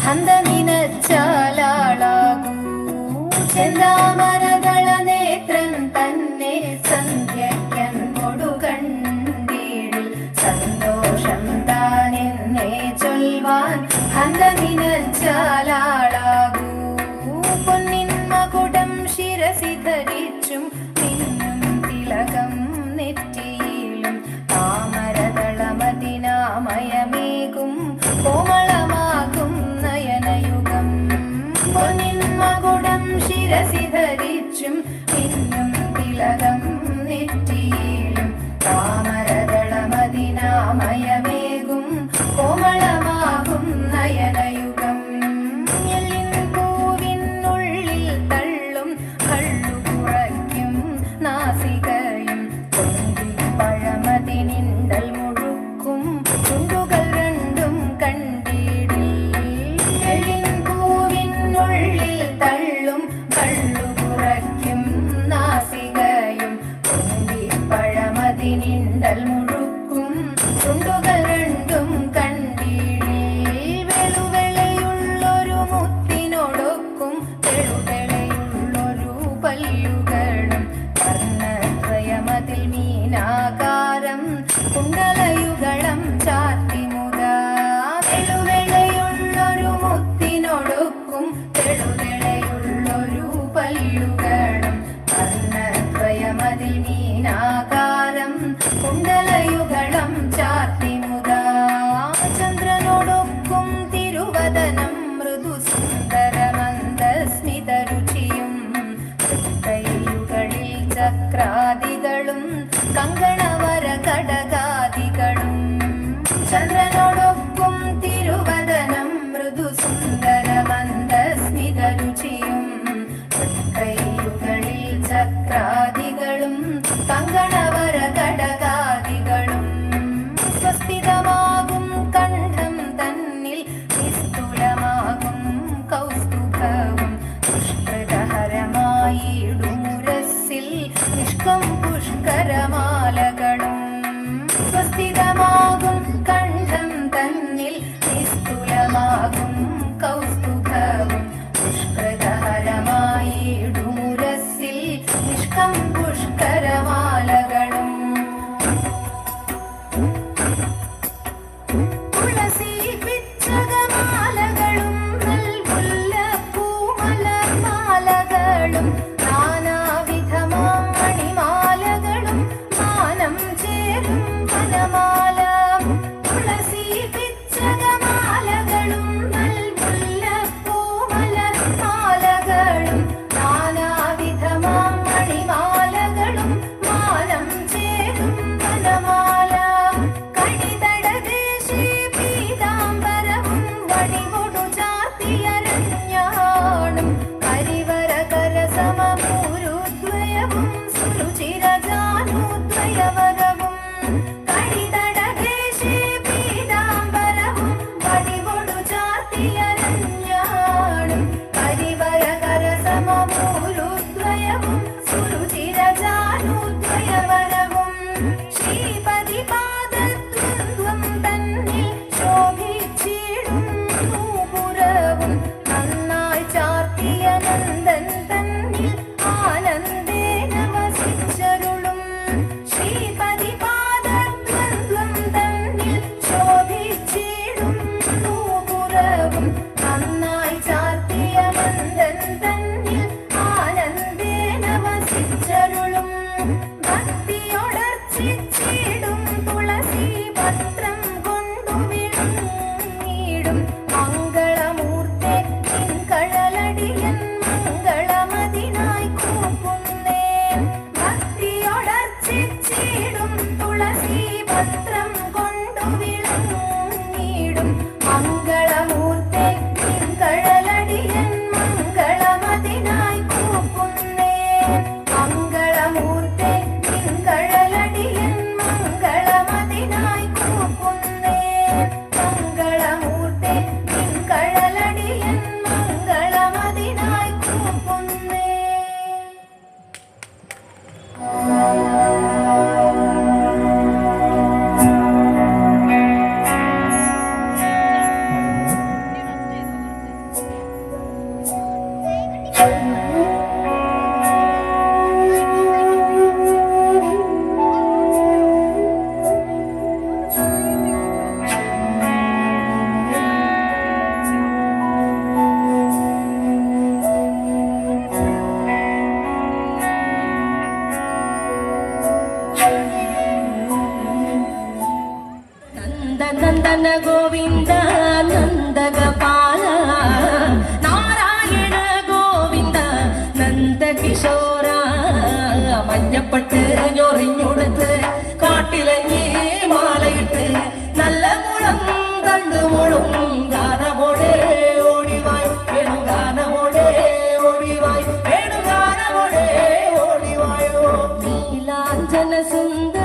ಹಂದ നിനച്ചാലാളാകൂ ചെന്താമരകള നേത്രൻ തന്നെ സന്ധ്യയ്ക്കൻകൊടു കണ്ടീടിൽ സന്തോഷം താനെന്നെ ചൊൽവാൻ ഹന്ത നിനച്ചാലാളാകൂ പൊന്നിൻ മകുടം ശിരസി ധരിച്ചും മിന്നും തിലകം നെറ്റിയിലും താമരതളമതിനാമയമേകും കോമളമാകും നയനയുഗം പൊന്നിൻ മകുടം ശിരസി ധരിച്ചും മിന്നും തിലകം നെറ്റിയിലും താമരതളമതിനാമയമേകും കോമളമാകും നയനയുഗം എല്ലിൻ പൂവിനുള്ളിൽ തള്ളും കള്ളു കുറയ്ക്കും നാസികയും കൊണ്ടിൽ പഴമതിനിണ്ടൽ മുഴുക്കും ചുണ്ടുകൾ രണ്ടും കണ്ടിടിൽ എല്ലിൻ പൂവിനുള്ളിൽ തള്ളും കള്ളു കുറയ്ക്കും നാസികയും കൊണ്ടിൽ പഴമതിനിണ്ടൽ മുഴുക്കും ചുണ്ടുകൾ രണ്ടും കണ്ടിടിൽ വെളുവെളയുള്ളൊരു മുത്തിനോടൊക്കും തെളുതെളയുള്ളൊരു പല്ലുകളും വർണ്ണദ്വയമതിൽ മീനാകാരം കുണ്ടലയുഗളം ചാത്തിമുതാ വെളുവെളയുള്ളൊരു മുത്തിനോടൊക്കും തെളുതെളയുള്ളൊരു പല്ലുകളും വർണ്ണദ്വയമതിൽ മീനാകാരം കുണ്ടലയുഗളം ചാത്തിമുതാ ചന്ദ്രനോടൊക്കും തിരുവദനം മൃദു സുന്ദരമന്ദസ്മിതരുചിയും കൈയുകളിൽ ചക്രാദികളും കങ്കണവര കടകാദികളും ചന്ദ്രനോടൊക്കും തിരുവദനം മൃദു സുന്ദരമന്ദസ്മിതരുചിയും കൈയുകളിൽ ചക്രാദികളും കങ്കണവര കടകാദികളും സ്വസ്ഥിതമാകും കണ്ഠം തന്നിൽ നിസ്തുലമാകും കൗസ്തുഭവും പുഷ്കരഹരമായിടുമുരസ്സിൽ നിഷ്കം പുഷ്കരമാലകളും സ്വസ്ഥിതമാകും കണ്ഠം തന്നിൽ നിസ്തുലമാകും കൗസ്തുഭവും പുഷ്കരഹരമായിടുമുരസ്സിൽ നിഷ്കം പുഷ്കരമാലകളും തുളസി പിച്ചകമാലകളും നൽമുല്ലപ്പൂമലർമാലകളും നാനാവിധമാം മണിമാലകളും മാനം ചേരും വനമാല തുളസി പിച്ചകമാലകളും നൽമുല്ലപ്പൂമലർമാലകളും നാനാവിധമാം മണിമാലകളും മാനം ചേരും വനമാല കണിതടദേശി പീതാംബരവും വടികൊടു ചാത്തിയരഞ്ഞാണും കരിവര കരസമൂരുദ്വയവും സുരുചിരജാനുദ്വയവരവും കണിതടദേശി പീതാംബരവും വടികൊടു ചാത്തിയരഞ്ഞാണും കരിവര കരസമൂരുദ്വയവും സുരുചിരജാനുദ്വയവരവും ശ്രീപതി പാദദ്വന്ദ്വം തന്നിൽ ശോഭിച്ചിടും നൂപുരവും നന്നായി ചാർത്തിയ നന്ദൻ തന്നിൽ ആനന്ദേന വസിച്ചരുളും ശ്രീപതി പാദദ്വന്ദ്വം തന്നിൽ ശോഭിച്ചിടും നൂപുരവും നന്നായി ചാർത്തിയ നന്ദൻ തന്നിൽ ആനന്ദേന വസിച്ചരുളും ഭക്തിയോടർച്ചിച്ചിടും തുളസി പത്രം കൊണ്ടു വിളങ്ങിടും മംഗളമൂർത്തെ കഴലടിയൻ മംഗളമതിനായി കൂപ്പുന്നേ ഭക്തിയോടർച്ചിച്ചിടും തുളസി പത്രം കൊണ്ടു വിളങ്ങിടും മംഗളമൂർത്തെ കഴലടിയൻ മംഗളമതിനായി കൂപ്പുന്നേ മംഗളമൂർത്തെ കഴലടിയൻ മംഗളമതിനായി കൂപ്പുന്നേ മംഗളമൂർത്തെ കഴലടിയൻ മംഗളമതിനായി കൂപ്പുന്നേ. നന്ദന ഗോവിന്ദ നന്ദഗപാല നാരായണ ഗോവിന്ദ നന്ദകിശോര മഞ്ഞപ്പെട്ട് ഞൊറിഞ്ഞുടുത്ത് കാട്ടിലങ്ങി മാലയിട്ട് നല്ല മുളം തണ്ടുമുളും ഗാനമോടെ ഓടിവായ് വേണുഗാനമോടെ ഓടിവായ് വേണുഗാനമോടെ ഓടിവായോ നീലാഞ്ജന സുന്ദര